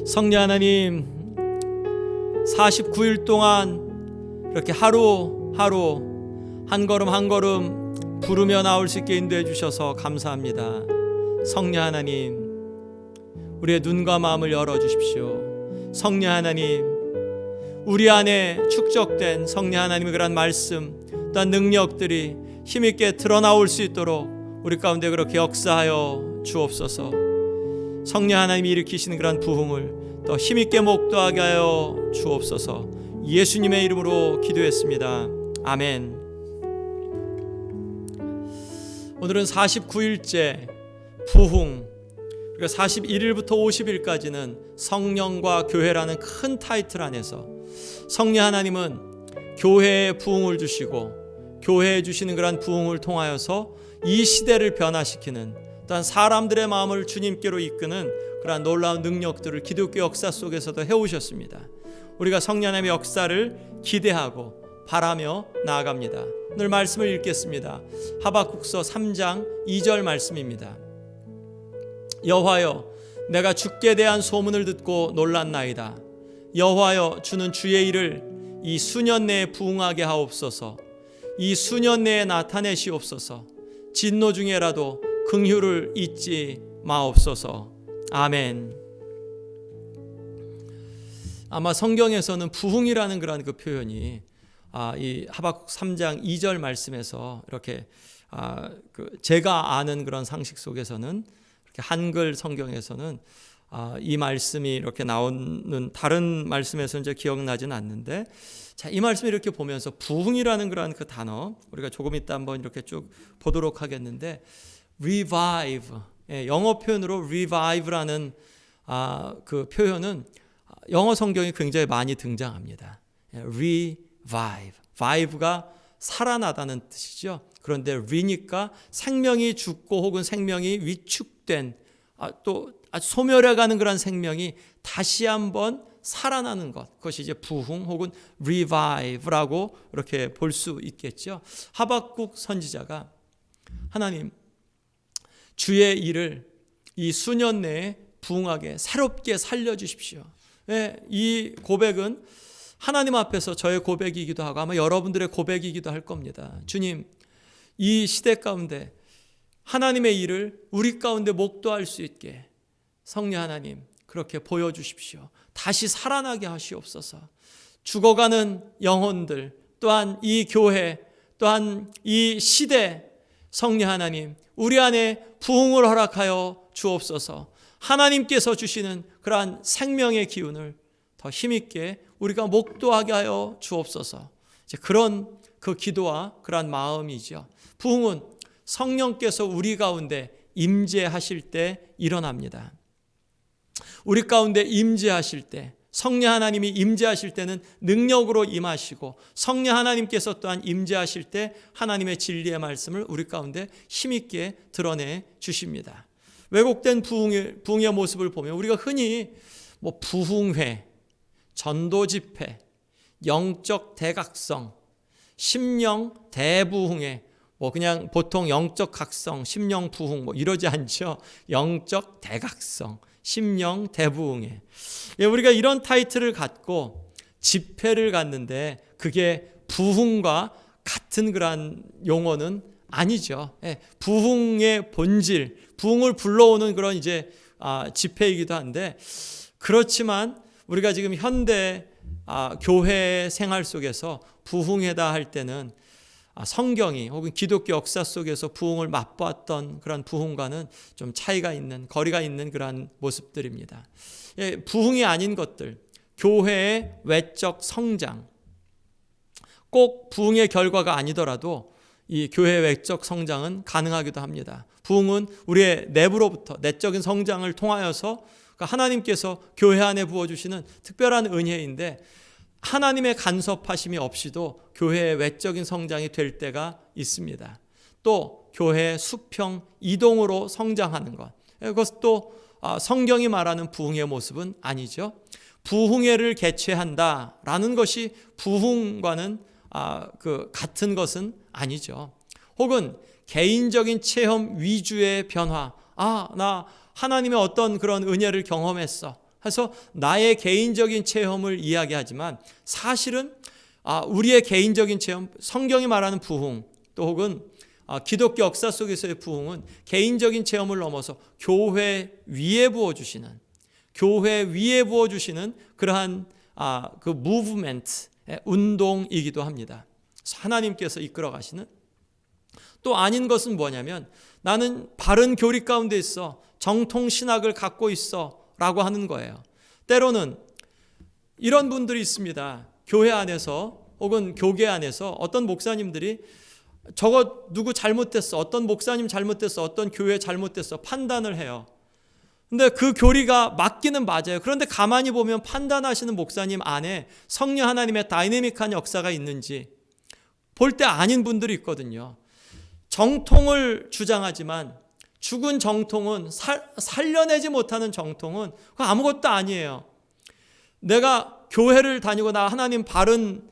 성령 하나님, 49일 동안 이렇게 하루하루 한 걸음 한 걸음 부르며 나올 수 있게 인도해 주셔서 감사합니다. 성령 하나님, 우리의 눈과 마음을 열어주십시오. 성령 하나님, 우리 안에 축적된 성령 하나님의 그런 말씀 또한 능력들이 힘있게 드러나올 수 있도록 우리 가운데 그렇게 역사하여 주옵소서. 성령 하나님이 일으키시는 그런 부흥을 더 힘있게 목도하게 하여 주옵소서. 예수님의 이름으로 기도했습니다. 아멘. 오늘은 49일째 부흥, 그러니까 41일부터 50일까지는 성령과 교회라는 큰 타이틀 안에서 성령 하나님은 교회에 부흥을 주시고 교회에 주시는 그런 부흥을 통하여서 이 시대를 변화시키는, 또한 사람들의 마음을 주님께로 이끄는 그러한 놀라운 능력들을 기독교 역사 속에서도 해오셨습니다. 우리가 성령 하나님의 역사를 기대하고 바라며 나아갑니다. 오늘 말씀을 읽겠습니다. 하박국서 3장 2절 말씀입니다. 여호와여, 내가 주께 대한 소문을 듣고 놀랐나이다. 여호와여, 주는 주의 일을 이 수년 내에 부응하게 하옵소서. 이 수년 내에 나타내시옵소서. 진노 중에라도 긍휼을 잊지 마옵소서. 아멘. 아마 성경에서는 부흥이라는 그런 그 표현이 이 하박국 3장 2절 말씀에서 이렇게 제가 아는 그런 상식 속에서는 이렇게 한글 성경에서는 이 말씀이 이렇게 나오는 다른 말씀에서는 이제 기억나지는 않는데, 자, 이 말씀을 이렇게 보면서 부흥이라는 그런 그 단어 우리가 조금 이따 한번 이렇게 쭉 보도록 하겠는데, revive, 영어 표현으로 revive라는 그 표현은 영어 성경이 굉장히 많이 등장합니다. revive, vive가 살아나다는 뜻이죠. 그런데 re니까 생명이 죽고 혹은 생명이 위축된, 또 소멸해가는 그런 생명이 다시 한번 살아나는 것, 그것이 이제 부흥 혹은 revive라고 이렇게 볼 수 있겠죠. 하박국 선지자가 하나님, 주의 일을 이 수년 내에 부흥하게 새롭게 살려주십시오. 이 고백은 하나님 앞에서 저의 고백이기도 하고 아마 여러분들의 고백이기도 할 겁니다. 주님, 이 시대 가운데 하나님의 일을 우리 가운데 목도할 수 있게 성령 하나님 그렇게 보여주십시오. 다시 살아나게 하시옵소서. 죽어가는 영혼들, 또한 이 교회, 또한 이 시대, 성령 하나님 우리 안에 부흥을 허락하여 주옵소서. 하나님께서 주시는 그러한 생명의 기운을 더 힘있게 우리가 목도하게 하여 주옵소서. 이제 그런 그 기도와 그러한 마음이죠. 부흥은 성령께서 우리 가운데 임재하실 때 일어납니다. 우리 가운데 임재하실 때, 성령 하나님이 임재하실 때는 능력으로 임하시고, 성령 하나님께서 또한 임재하실 때 하나님의 진리의 말씀을 우리 가운데 힘있게 드러내 주십니다. 왜곡된 부흥의 모습을 보면 우리가 흔히 부흥회, 전도 집회, 영적 대각성, 심령 대부흥회, 그냥 보통 영적 각성, 심령 부흥 이러지 않죠. 영적 대각성, 심령 대부흥회. 우리가 이런 타이틀을 갖고 집회를 갔는데 그게 부흥과 같은 그런 용어는 아니죠. 부흥의 본질, 부흥을 불러오는 그런 이제 집회이기도 한데, 그렇지만 우리가 지금 현대 교회 생활 속에서 부흥회다 할 때는 성경이 혹은 기독교 역사 속에서 부흥을 맛보았던 그런 부흥과는 좀 차이가 있는, 거리가 있는 그러한 모습들입니다. 부흥이 아닌 것들, 교회의 외적 성장, 꼭 부흥의 결과가 아니더라도 이 교회의 외적 성장은 가능하기도 합니다. 부흥은 우리의 내부로부터 내적인 성장을 통하여서 하나님께서 교회 안에 부어주시는 특별한 은혜인데, 하나님의 간섭하심이 없이도 교회의 외적인 성장이 될 때가 있습니다. 또 교회의 수평 이동으로 성장하는 것, 그것도 성경이 말하는 부흥의 모습은 아니죠. 부흥회를 개최한다라는 것이 부흥과는 같은 것은 아니죠. 혹은 개인적인 체험 위주의 변화, 나 하나님의 어떤 그런 은혜를 경험했어 해서 나의 개인적인 체험을 이야기하지만 사실은 우리의 개인적인 체험, 성경이 말하는 부흥 또 혹은 기독교 역사 속에서의 부흥은 개인적인 체험을 넘어서 교회 위에 부어주시는 그러한 그 무브멘트, 운동이기도 합니다. 하나님께서 이끌어 가시는. 또 아닌 것은 뭐냐면 나는 바른 교리 가운데 있어, 정통 신학을 갖고 있어 라고 하는 거예요. 때로는 이런 분들이 있습니다. 교회 안에서 혹은 교계 안에서 어떤 목사님들이 저거 누구 잘못됐어, 어떤 목사님 잘못됐어, 어떤 교회 잘못됐어 판단을 해요. 근데 그 교리가 맞기는 맞아요. 그런데 가만히 보면 판단하시는 목사님 안에 성령 하나님의 다이내믹한 역사가 있는지 볼 때 아닌 분들이 있거든요. 정통을 주장하지만 죽은 정통은 살려내지 못하는 정통은 그거 아무것도 아니에요. 내가 교회를 다니고 나 하나님 바른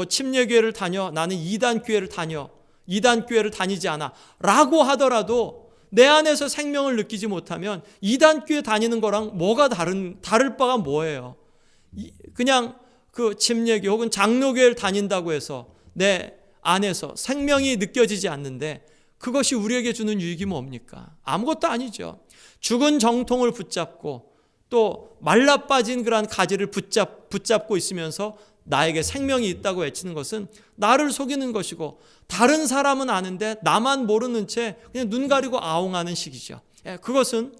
침례교회를 다녀, 나는 이단 교회를 다녀, 이단 교회를 다니지 않아 라고 하더라도 내 안에서 생명을 느끼지 못하면 이단 교회 다니는 거랑 뭐가 다를 바가 뭐예요? 그냥 그 침례교 혹은 장로교회를 다닌다고 해서 내 안에서 생명이 느껴지지 않는데 그것이 우리에게 주는 유익이 뭡니까? 아무것도 아니죠. 죽은 정통을 붙잡고 또 말라빠진 그러한 가지를 붙잡고 있으면서 나에게 생명이 있다고 외치는 것은 나를 속이는 것이고 다른 사람은 아는데 나만 모르는 채 그냥 눈 가리고 아웅하는 식이죠. 그것은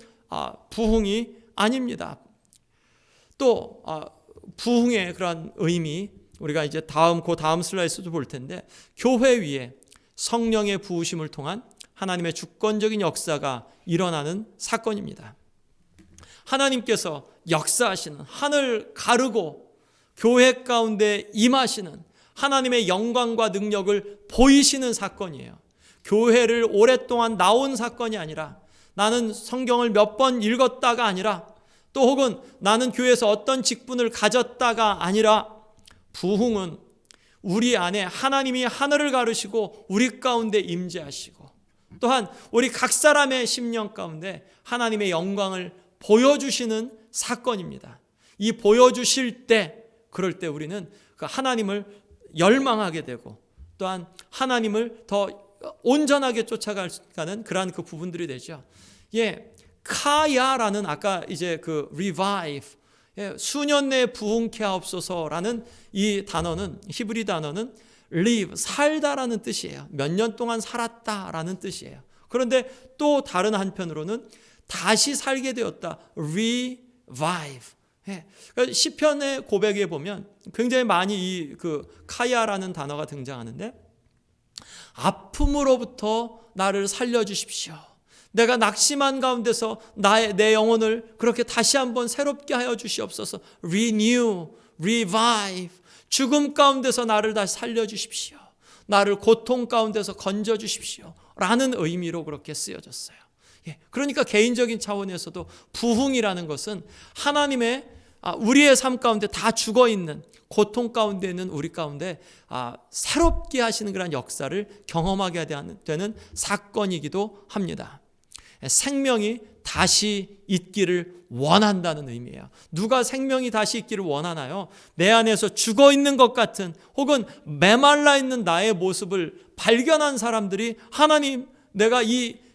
부흥이 아닙니다. 또 부흥의 그런 의미, 우리가 이제 다음 슬라이드에서도 볼 텐데, 교회 위에 성령의 부으심을 통한 하나님의 주권적인 역사가 일어나는 사건입니다. 하나님께서 역사하시는, 하늘 가르고 교회 가운데 임하시는 하나님의 영광과 능력을 보이시는 사건이에요. 교회를 오랫동안 나온 사건이 아니라, 나는 성경을 몇 번 읽었다가 아니라, 또 혹은 나는 교회에서 어떤 직분을 가졌다가 아니라, 부흥은 우리 안에 하나님이 하늘을 가르시고 우리 가운데 임재하시고 또한 우리 각 사람의 심령 가운데 하나님의 영광을 보여주시는 사건입니다. 이 보여주실 때, 그럴 때 우리는 그 하나님을 열망하게 되고 또한 하나님을 더 온전하게 쫓아가는 그러한 그 부분들이 되죠. 카야라는 아까 이제 그 revive, 수년 내에 부흥케 하옵소서라는 이 단어는, 히브리 단어는 live, 살다라는 뜻이에요. 몇 년 동안 살았다라는 뜻이에요. 그런데 또 다른 한편으로는 다시 살게 되었다, revive. 시편의 고백에 보면 굉장히 많이 이 카야라는 단어가 등장하는데, 아픔으로부터 나를 살려주십시오. 내가 낙심한 가운데서 내 영혼을 그렇게 다시 한번 새롭게 하여 주시옵소서. Renew, revive. 죽음 가운데서 나를 다시 살려주십시오. 나를 고통 가운데서 건져주십시오. 라는 의미로 그렇게 쓰여졌어요. 그러니까 개인적인 차원에서도 부흥이라는 것은 하나님의 우리의 삶 가운데 다 죽어있는, 고통 가운데 있는 우리 가운데 새롭게 하시는 그런 역사를 경험하게 되는 사건이기도 합니다. 생명이 다시 있기를 원한다는 의미예요. 누가 생명이 다시 있기를 원하나요? 내 안에서 죽어있는 것 같은 혹은 메말라 있는 나의 모습을 발견한 사람들이, 하나님, 내가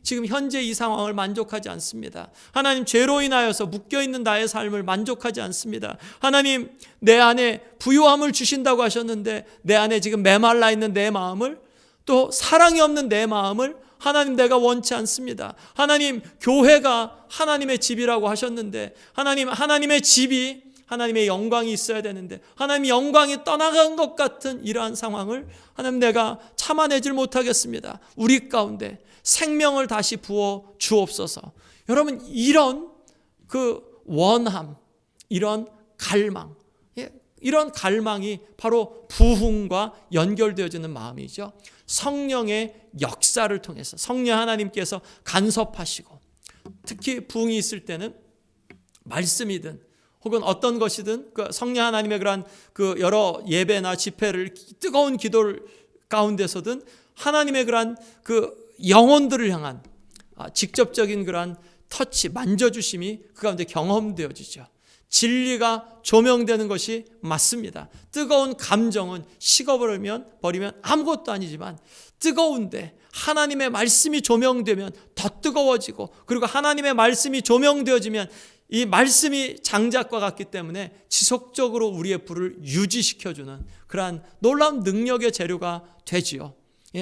지금 현재 이 상황을 만족하지 않습니다. 하나님, 죄로 인하여서 묶여있는 나의 삶을 만족하지 않습니다. 하나님, 내 안에 부유함을 주신다고 하셨는데 내 안에 지금 메말라 있는 내 마음을, 또 사랑이 없는 내 마음을 하나님, 내가 원치 않습니다. 하나님, 교회가 하나님의 집이라고 하셨는데 하나님의 집이 하나님의 영광이 있어야 되는데 하나님의 영광이 떠나간 것 같은 이러한 상황을 하나님, 내가 참아내질 못하겠습니다. 우리 가운데 생명을 다시 부어 주옵소서. 여러분, 이런 원함, 이런 갈망, 이런 갈망이 바로 부흥과 연결되어지는 마음이죠. 성령의 역사를 통해서 성령 하나님께서 간섭하시고, 특히 부흥이 있을 때는 말씀이든 혹은 어떤 것이든 성령 하나님의 그러한 여러 예배나 집회를, 뜨거운 기도를 가운데서든 하나님의 그러한 영혼들을 향한 직접적인 그러한 터치, 만져주심이 그 가운데 경험되어지죠. 진리가 조명되는 것이 맞습니다. 뜨거운 감정은 식어버리면 아무것도 아니지만, 뜨거운데 하나님의 말씀이 조명되면 더 뜨거워지고, 그리고 하나님의 말씀이 조명되어지면 이 말씀이 장작과 같기 때문에 지속적으로 우리의 불을 유지시켜주는 그러한 놀라운 능력의 재료가 되지요.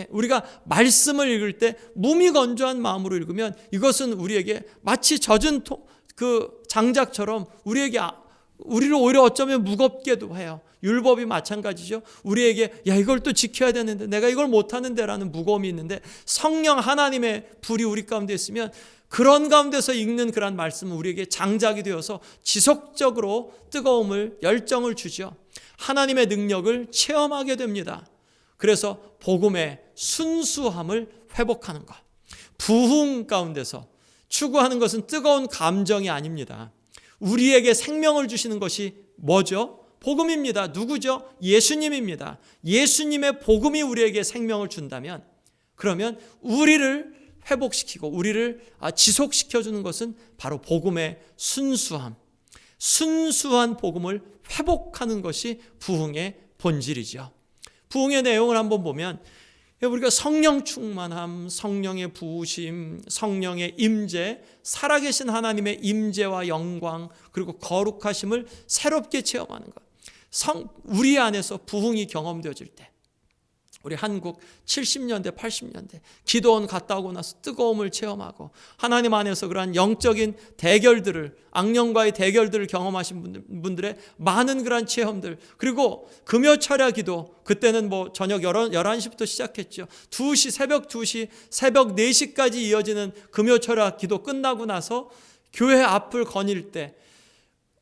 우리가 말씀을 읽을 때 무미건조한 마음으로 읽으면 이것은 우리에게 마치 젖은 그 장작처럼 우리를 오히려 어쩌면 무겁게도 해요. 율법이 마찬가지죠. 우리에게 이걸 또 지켜야 되는데 내가 이걸 못하는데 라는 무거움이 있는데, 성령 하나님의 불이 우리 가운데 있으면 그런 가운데서 읽는 그런 말씀은 우리에게 장작이 되어서 지속적으로 뜨거움을, 열정을 주죠. 하나님의 능력을 체험하게 됩니다. 그래서 복음의 순수함을 회복하는 것. 부흥 가운데서 추구하는 것은 뜨거운 감정이 아닙니다. 우리에게 생명을 주시는 것이 뭐죠? 복음입니다. 누구죠? 예수님입니다. 예수님의 복음이 우리에게 생명을 준다면, 그러면 우리를 회복시키고 우리를 지속시켜주는 것은 바로 복음의 순수함, 순수한 복음을 회복하는 것이 부흥의 본질이죠. 부흥의 내용을 한번 보면 우리가 성령 충만함, 성령의 부으심, 성령의 임재, 살아계신 하나님의 임재와 영광, 그리고 거룩하심을 새롭게 체험하는 것. 우리 안에서 부흥이 경험되어질 때, 우리 한국 70년대, 80년대 기도원 갔다 오고 나서 뜨거움을 체험하고 하나님 안에서 그러한 영적인 대결들을, 악령과의 대결들을 경험하신 분들의 많은 그러한 체험들, 그리고 금요철야 기도, 그때는 저녁 11시부터 시작했죠. 2시, 새벽 2시, 새벽 4시까지 이어지는 금요철야 기도 끝나고 나서 교회 앞을 거닐 때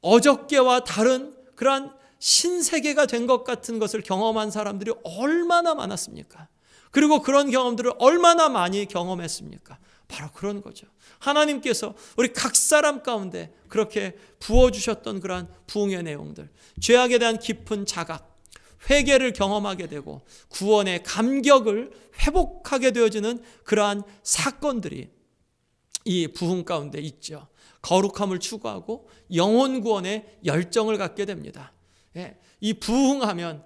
어저께와 다른 그러한 신세계가 된 것 같은 것을 경험한 사람들이 얼마나 많았습니까? 그리고 그런 경험들을 얼마나 많이 경험했습니까? 바로 그런 거죠. 하나님께서 우리 각 사람 가운데 그렇게 부어주셨던 그러한 부흥의 내용들, 죄악에 대한 깊은 자각, 회개를 경험하게 되고 구원의 감격을 회복하게 되어지는 그러한 사건들이 이 부흥 가운데 있죠. 거룩함을 추구하고 영혼 구원의 열정을 갖게 됩니다. 이 부흥하면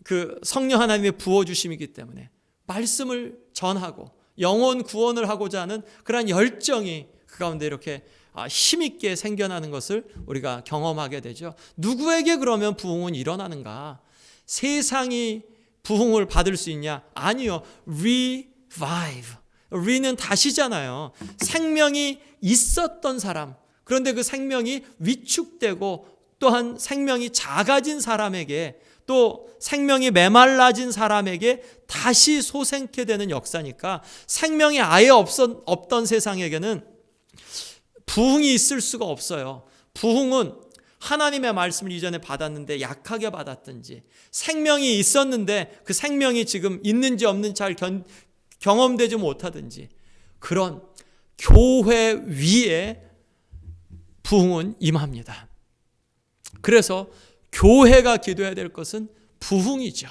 그 성령 하나님의 부어주심이기 때문에 말씀을 전하고 영혼 구원을 하고자 하는 그러한 열정이 그 가운데 이렇게 힘있게 생겨나는 것을 우리가 경험하게 되죠. 누구에게 그러면 부흥은 일어나는가? 세상이 부흥을 받을 수 있냐? 아니요. revive. re는 다시잖아요. 생명이 있었던 사람, 그런데 그 생명이 위축되고 또한 생명이 작아진 사람에게, 또 생명이 메말라진 사람에게 다시 소생케 되는 역사니까, 생명이 아예 없던 세상에게는 부흥이 있을 수가 없어요. 부흥은 하나님의 말씀을 이전에 받았는데 약하게 받았든지, 생명이 있었는데 그 생명이 지금 있는지 없는지 잘 경험되지 못하든지, 그런 교회 위에 부흥은 임합니다. 그래서 교회가 기도해야 될 것은 부흥이죠.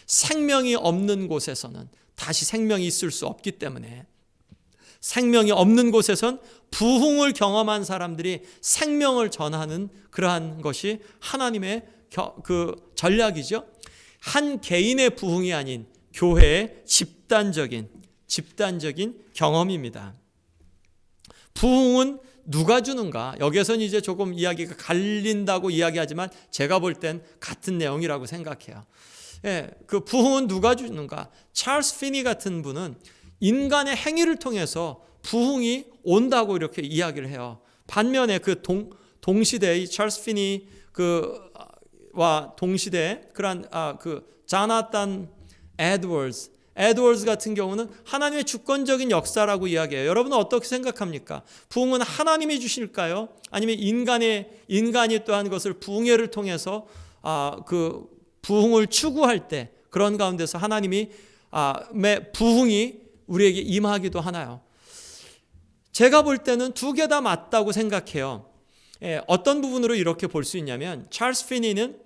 생명이 없는 곳에서는 다시 생명이 있을 수 없기 때문에, 생명이 없는 곳에선 부흥을 경험한 사람들이 생명을 전하는 그러한 것이 하나님의 그 전략이죠. 한 개인의 부흥이 아닌 교회의 집단적인 경험입니다. 부흥은 누가 주는가? 여기에서는 이제 조금 이야기가 갈린다고 이야기하지만 제가 볼 땐 같은 내용이라고 생각해요. 그 부흥은 누가 주는가? 찰스 피니 같은 분은 인간의 행위를 통해서 부흥이 온다고 이렇게 이야기를 해요. 반면에 그 동시대의 찰스 피니 와 동시대 그런 자나탄 에드워즈 같은 경우는 하나님의 주권적인 역사라고 이야기해요. 여러분은 어떻게 생각합니까? 부흥은 하나님이 주실까요? 아니면 인간이 또한 것을 부흥회를 통해서 그 부흥을 추구할 때 그런 가운데서 하나님이 부흥이 우리에게 임하기도 하나요? 제가 볼 때는 두 개 다 맞다고 생각해요. 어떤 부분으로 이렇게 볼 수 있냐면, 찰스 피니는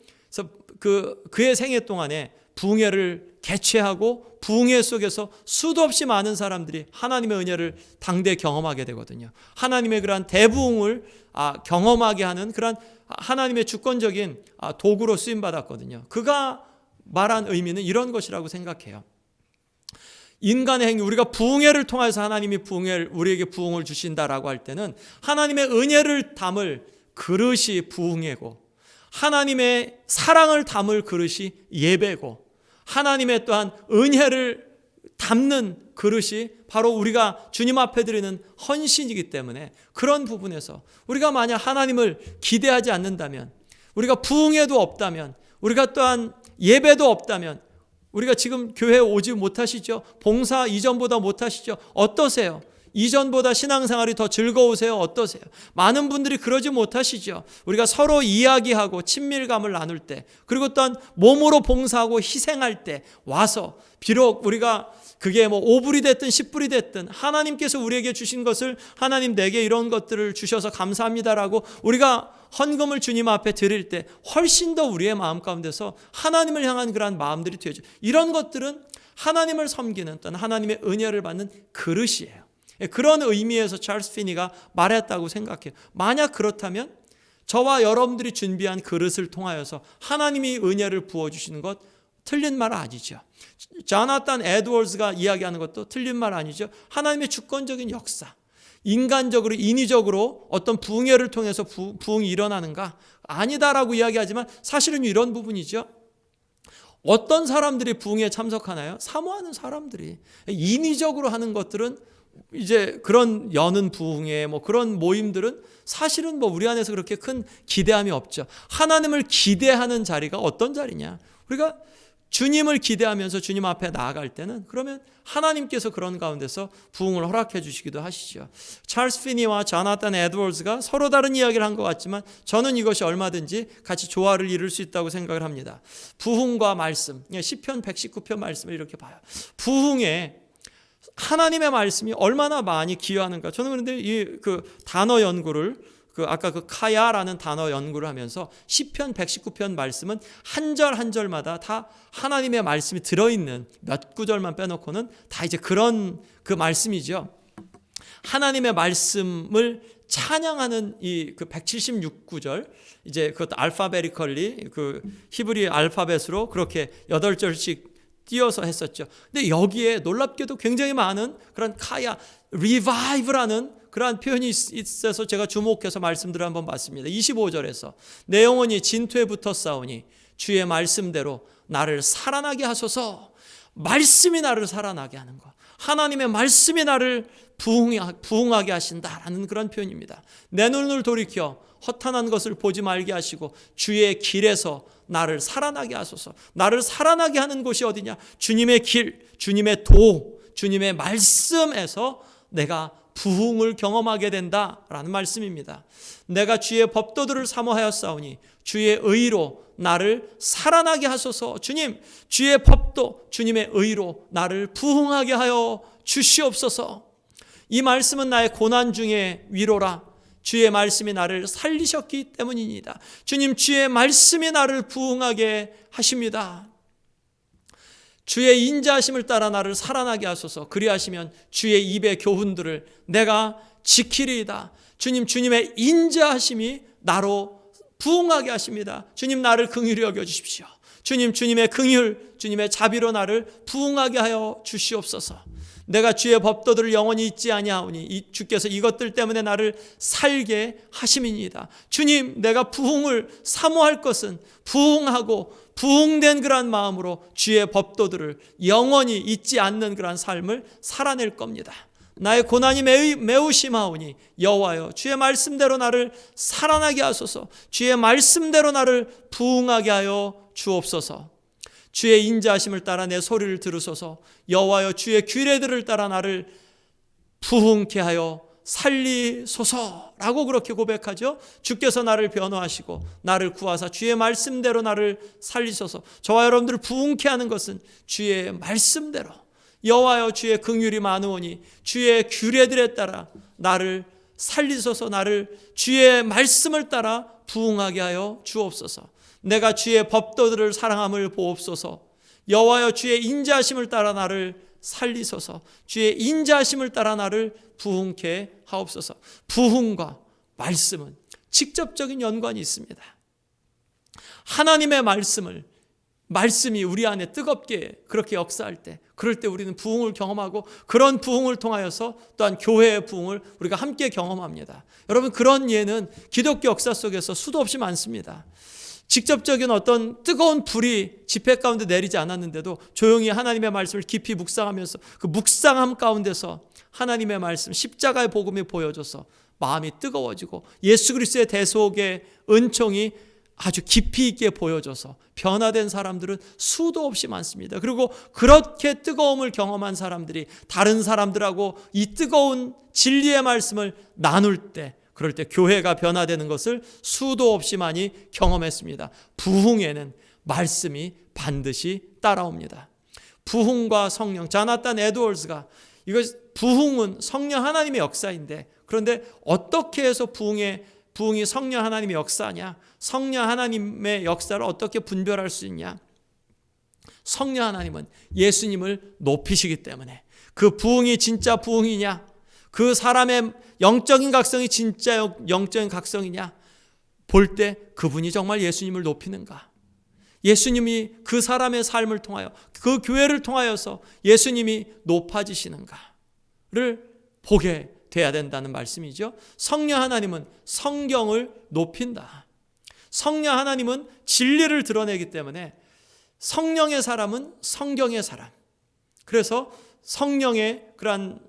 그의 생애 동안에 부흥회를 개최하고 부흥회 속에서 수도 없이 많은 사람들이 하나님의 은혜를 당대 경험하게 되거든요. 하나님의 그러한 대부흥을 경험하게 하는 그러한 하나님의 주권적인 도구로 쓰임받았거든요. 그가 말한 의미는 이런 것이라고 생각해요. 인간의 행위, 우리가 부흥회를 통해서 하나님이 우리에게 부흥을 주신다라고 할 때는 하나님의 은혜를 담을 그릇이 부흥회고, 하나님의 사랑을 담을 그릇이 예배고, 하나님의 또한 은혜를 담는 그릇이 바로 우리가 주님 앞에 드리는 헌신이기 때문에, 그런 부분에서 우리가 만약 하나님을 기대하지 않는다면, 우리가 부흥회도 없다면, 우리가 또한 예배도 없다면, 우리가 지금 교회에 오지 못하시죠? 봉사 이전보다 못하시죠? 어떠세요? 이전보다 신앙생활이 더 즐거우세요? 어떠세요? 많은 분들이 그러지 못하시죠. 우리가 서로 이야기하고 친밀감을 나눌 때, 그리고 또한 몸으로 봉사하고 희생할 때 와서, 비록 우리가 그게 5불이 됐든 10불이 됐든 하나님께서 우리에게 주신 것을, 하나님 내게 이런 것들을 주셔서 감사합니다라고 우리가 헌금을 주님 앞에 드릴 때 훨씬 더 우리의 마음 가운데서 하나님을 향한 그러한 마음들이 되죠. 이런 것들은 하나님을 섬기는, 또는 하나님의 은혜를 받는 그릇이에요. 그런 의미에서 찰스 피니가 말했다고 생각해요. 만약 그렇다면 저와 여러분들이 준비한 그릇을 통하여서 하나님이 은혜를 부어주시는 것 틀린 말 아니죠. 조나단 에드워즈가 이야기하는 것도 틀린 말 아니죠. 하나님의 주권적인 역사, 인간적으로 인위적으로 어떤 부흥회를 통해서 부흥이 일어나는가? 아니다라고 이야기하지만 사실은 이런 부분이죠. 어떤 사람들이 부흥회에 참석하나요? 사모하는 사람들이. 인위적으로 하는 것들은, 이제 그런 여는 부흥회 그런 모임들은 사실은 우리 안에서 그렇게 큰 기대함이 없죠. 하나님을 기대하는 자리가 어떤 자리냐? 우리가 주님을 기대하면서 주님 앞에 나아갈 때는, 그러면 하나님께서 그런 가운데서 부흥을 허락해 주시기도 하시죠. 찰스 피니와 조나단 에드워즈가 서로 다른 이야기를 한 것 같지만 저는 이것이 얼마든지 같이 조화를 이룰 수 있다고 생각을 합니다. 부흥과 말씀, 시편 119편 말씀을 이렇게 봐요. 부흥에 하나님의 말씀이 얼마나 많이 기여하는가. 저는 그런데 그 단어 연구를, 아까 카야라는 단어 연구를 하면서 시편 119편 말씀은 한 절 한 절마다 다 하나님의 말씀이 들어있는, 몇 구절만 빼놓고는 다 이제 그런 그 말씀이죠. 하나님의 말씀을 찬양하는 그 176구절, 이제 그것도 알파베리컬리, 그 히브리 알파벳으로 그렇게 8절씩 띄어서 했었죠. 근데 여기에 놀랍게도 굉장히 많은 그런 카야, 리바이브라는 그러한 표현이 있어서 제가 주목해서 말씀들을 한번 봤습니다. 25절에서 내 영혼이 진토에 붙었사오니 주의 말씀대로 나를 살아나게 하소서. 말씀이 나를 살아나게 하는 것, 하나님의 말씀이 나를 부흥하게 하신다라는 그런 표현입니다. 내 눈을 돌이켜 허탄한 것을 보지 말게 하시고 주의 길에서 나를 살아나게 하소서. 나를 살아나게 하는 곳이 어디냐? 주님의 길, 주님의 도, 주님의 말씀에서 내가 부흥을 경험하게 된다라는 말씀입니다. 내가 주의 법도들을 사모하였사오니 주의 의로 나를 살아나게 하소서. 주님, 주의 법도, 주님의 의로 나를 부흥하게 하여 주시옵소서. 이 말씀은 나의 고난 중에 위로라. 주의 말씀이 나를 살리셨기 때문입니다. 주님, 주의 말씀이 나를 부흥하게 하십니다. 주의 인자하심을 따라 나를 살아나게 하소서. 그리하시면 주의 입의 교훈들을 내가 지키리이다. 주님, 주님의 인자하심이 나로 부흥하게 하십니다. 주님, 나를 긍휼히 여겨주십시오. 주님, 주님의 긍휼, 주님의 자비로 나를 부흥하게 하여 주시옵소서. 내가 주의 법도들을 영원히 잊지 아니하오니 주께서 이것들 때문에 나를 살게 하심이니이다. 주님, 내가 부흥을 사모할 것은 부흥하고 부흥된 그러한 마음으로 주의 법도들을 영원히 잊지 않는 그러한 삶을 살아낼 겁니다. 나의 고난이 매우 심하오니 여호와여, 주의 말씀대로 나를 살아나게 하소서. 주의 말씀대로 나를 부흥하게 하여 주옵소서. 주의 인자하심을 따라 내 소리를 들으소서. 여호와여, 주의 규례들을 따라 나를 부흥케 하여 살리소서라고 그렇게 고백하죠. 주께서 나를 변호하시고 나를 구하사 주의 말씀대로 나를 살리소서. 저와 여러분들을 부흥케 하는 것은 주의 말씀대로, 여호와여, 주의 긍휼이 많으오니 주의 규례들에 따라 나를 살리소서. 나를 주의 말씀을 따라 부흥하게 하여 주옵소서. 내가 주의 법도들을 사랑함을 보옵소서. 여호와여 주의 인자하심을 따라 나를 살리소서. 주의 인자하심을 따라 나를 부흥케 하옵소서. 부흥과 말씀은 직접적인 연관이 있습니다. 하나님의 말씀이 우리 안에 뜨겁게 그렇게 역사할 때, 그럴 때 우리는 부흥을 경험하고, 그런 부흥을 통하여서 또한 교회의 부흥을 우리가 함께 경험합니다. 여러분, 그런 예는 기독교 역사 속에서 수도 없이 많습니다. 직접적인 어떤 뜨거운 불이 집회 가운데 내리지 않았는데도 조용히 하나님의 말씀을 깊이 묵상하면서 그 묵상함 가운데서 하나님의 말씀, 십자가의 복음이 보여져서 마음이 뜨거워지고 예수 그리스도의 대속의 은총이 아주 깊이 있게 보여져서 변화된 사람들은 수도 없이 많습니다. 그리고 그렇게 뜨거움을 경험한 사람들이 다른 사람들하고 이 뜨거운 진리의 말씀을 나눌 때, 그럴 때 교회가 변화되는 것을 수도 없이 많이 경험했습니다. 부흥에는 말씀이 반드시 따라옵니다. 부흥과 성령, 자나탄 에드워즈가 부흥은 성령 하나님의 역사인데, 그런데 어떻게 해서 부흥이 성령 하나님의 역사냐, 성령 하나님의 역사를 어떻게 분별할 수 있냐? 성령 하나님은 예수님을 높이시기 때문에, 그 부흥이 진짜 부흥이냐, 그 사람의 영적인 각성이 진짜 영적인 각성이냐 볼 때 그분이 정말 예수님을 높이는가, 예수님이 그 사람의 삶을 통하여, 그 교회를 통하여서 예수님이 높아지시는가를 보게 돼야 된다는 말씀이죠. 성령 하나님은 성경을 높인다. 성령 하나님은 진리를 드러내기 때문에 성령의 사람은 성경의 사람. 그래서 성령의 그러한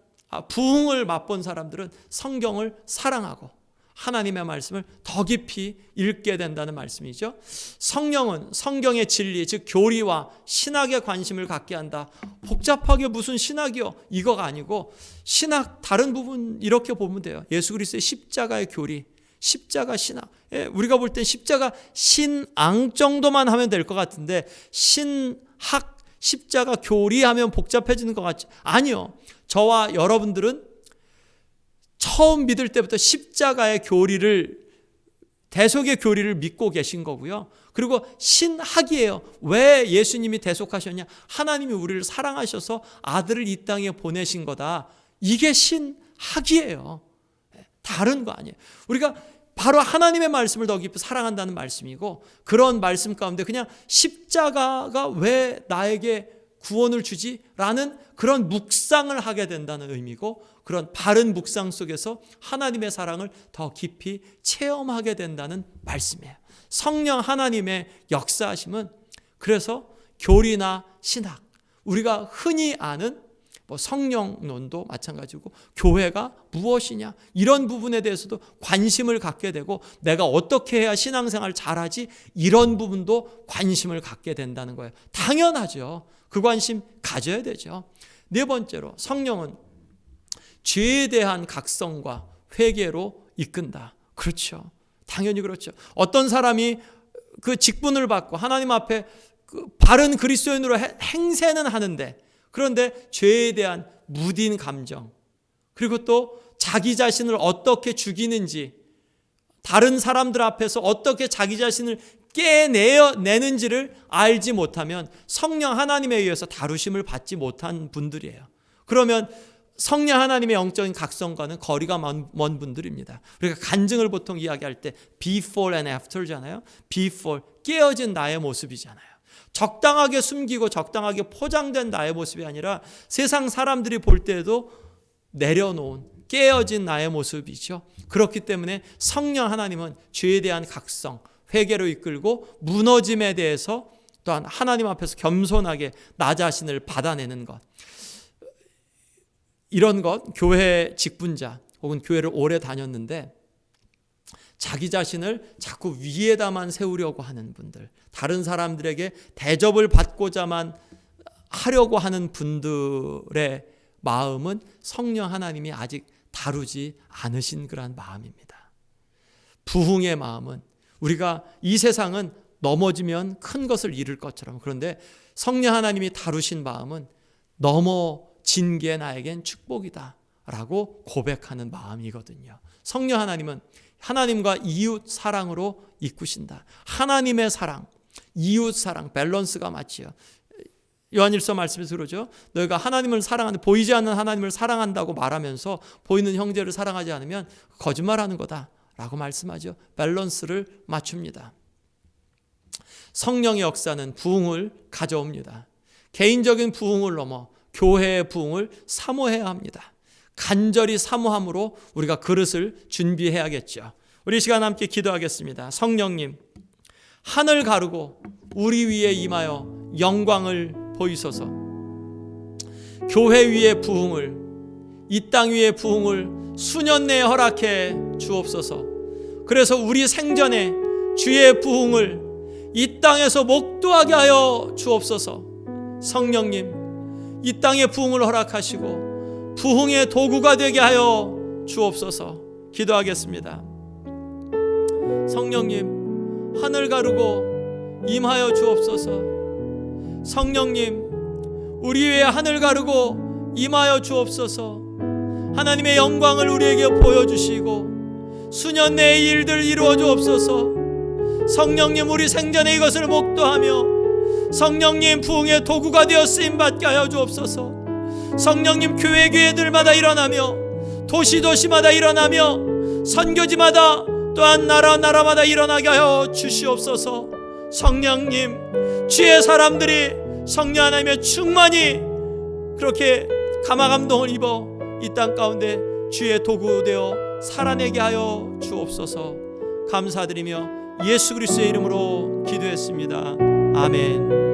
부흥을 맛본 사람들은 성경을 사랑하고 하나님의 말씀을 더 깊이 읽게 된다는 말씀이죠. 성령은 성경의 진리, 즉 교리와 신학에 관심을 갖게 한다. 복잡하게 무슨 신학이요? 이거가 아니고 신학 다른 부분 이렇게 보면 돼요. 예수 그리스도의 십자가의 교리, 십자가 신학. 우리가 볼 땐 십자가 신앙 정도만 하면 될 것 같은데 신학, 십자가 교리하면 복잡해지는 것 같지? 아니요. 저와 여러분들은 처음 믿을 때부터 십자가의 교리를, 대속의 교리를 믿고 계신 거고요. 그리고 신학이에요. 왜 예수님이 대속하셨냐? 하나님이 우리를 사랑하셔서 아들을 이 땅에 보내신 거다. 이게 신학이에요. 다른 거 아니에요. 우리가 바로 하나님의 말씀을 더 깊이 사랑한다는 말씀이고, 그런 말씀 가운데 그냥 십자가가 왜 나에게 구원을 주지? 라는 그런 묵상을 하게 된다는 의미고, 그런 바른 묵상 속에서 하나님의 사랑을 더 깊이 체험하게 된다는 말씀이에요. 성령 하나님의 역사하심은 그래서 교리나 신학, 우리가 흔히 아는 성령론도 마찬가지고 교회가 무엇이냐 이런 부분에 대해서도 관심을 갖게 되고, 내가 어떻게 해야 신앙생활을 잘하지 이런 부분도 관심을 갖게 된다는 거예요. 당연하죠. 그 관심 가져야 되죠. 네 번째로 성령은 죄에 대한 각성과 회개로 이끈다. 그렇죠. 당연히 그렇죠. 어떤 사람이 그 직분을 받고 하나님 앞에 그 바른 그리스도인으로 행세는 하는데, 그런데 죄에 대한 무딘 감정, 그리고 또 자기 자신을 어떻게 죽이는지, 다른 사람들 앞에서 어떻게 자기 자신을 깨내는지를 알지 못하면 성령 하나님에 의해서 다루심을 받지 못한 분들이에요. 그러면 성령 하나님의 영적인 각성과는 거리가 먼 분들입니다. 우리가 간증을 보통 이야기할 때 before and after잖아요. before, 깨어진 나의 모습이잖아요. 적당하게 숨기고 적당하게 포장된 나의 모습이 아니라 세상 사람들이 볼 때에도 내려놓은 깨어진 나의 모습이죠. 그렇기 때문에 성령 하나님은 죄에 대한 각성, 회개로 이끌고 무너짐에 대해서 또한 하나님 앞에서 겸손하게 나 자신을 받아내는 것, 이런 것, 교회 직분자 혹은 교회를 오래 다녔는데 자기 자신을 자꾸 위에다만 세우려고 하는 분들, 다른 사람들에게 대접을 받고자만 하려고 하는 분들의 마음은 성령 하나님이 아직 다루지 않으신 그러한 마음입니다. 부흥의 마음은 우리가 이 세상은 넘어지면 큰 것을 잃을 것처럼, 그런데 성령 하나님이 다루신 마음은 넘어진 게 나에겐 축복이다 라고 고백하는 마음이거든요. 성령 하나님은 하나님과 이웃 사랑으로 이끄신다. 하나님의 사랑, 이웃 사랑, 밸런스가 맞지요. 요한일서 말씀에서 그러죠. 너희가 하나님을 사랑하는, 보이지 않는 하나님을 사랑한다고 말하면서 보이는 형제를 사랑하지 않으면 거짓말하는 거다라고 말씀하죠. 밸런스를 맞춥니다. 성령의 역사는 부흥을 가져옵니다. 개인적인 부흥을 넘어 교회의 부흥을 사모해야 합니다. 간절히 사모함으로 우리가 그릇을 준비해야겠죠. 우리 시간 함께 기도하겠습니다. 성령님, 하늘 가르고 우리 위에 임하여 영광을 보이소서. 교회 위의 부흥을, 이 땅 위의 부흥을 수년 내에 허락해 주옵소서. 그래서 우리 생전에 주의 부흥을 이 땅에서 목도하게 하여 주옵소서. 성령님, 이 땅의 부흥을 허락하시고 부흥의 도구가 되게 하여 주옵소서. 기도하겠습니다. 성령님, 하늘 가르고 임하여 주옵소서. 성령님, 우리 위에 하늘 가르고 임하여 주옵소서. 하나님의 영광을 우리에게 보여주시고 수년 내의 일들 이루어 주옵소서. 성령님, 우리 생전에 이것을 목도하며 성령님 부흥의 도구가 되어 쓰임받게 하여 주옵소서. 성령님, 교회들마다 일어나며 도시마다 일어나며 선교지마다 또한 나라마다 일어나게 하여 주시옵소서. 성령님, 주의 사람들이 성령 하나님의 충만히 그렇게 감화감동을 입어 이 땅 가운데 주의 도구 되어 살아내게 하여 주옵소서. 감사드리며 예수 그리스도의 이름으로 기도했습니다. 아멘.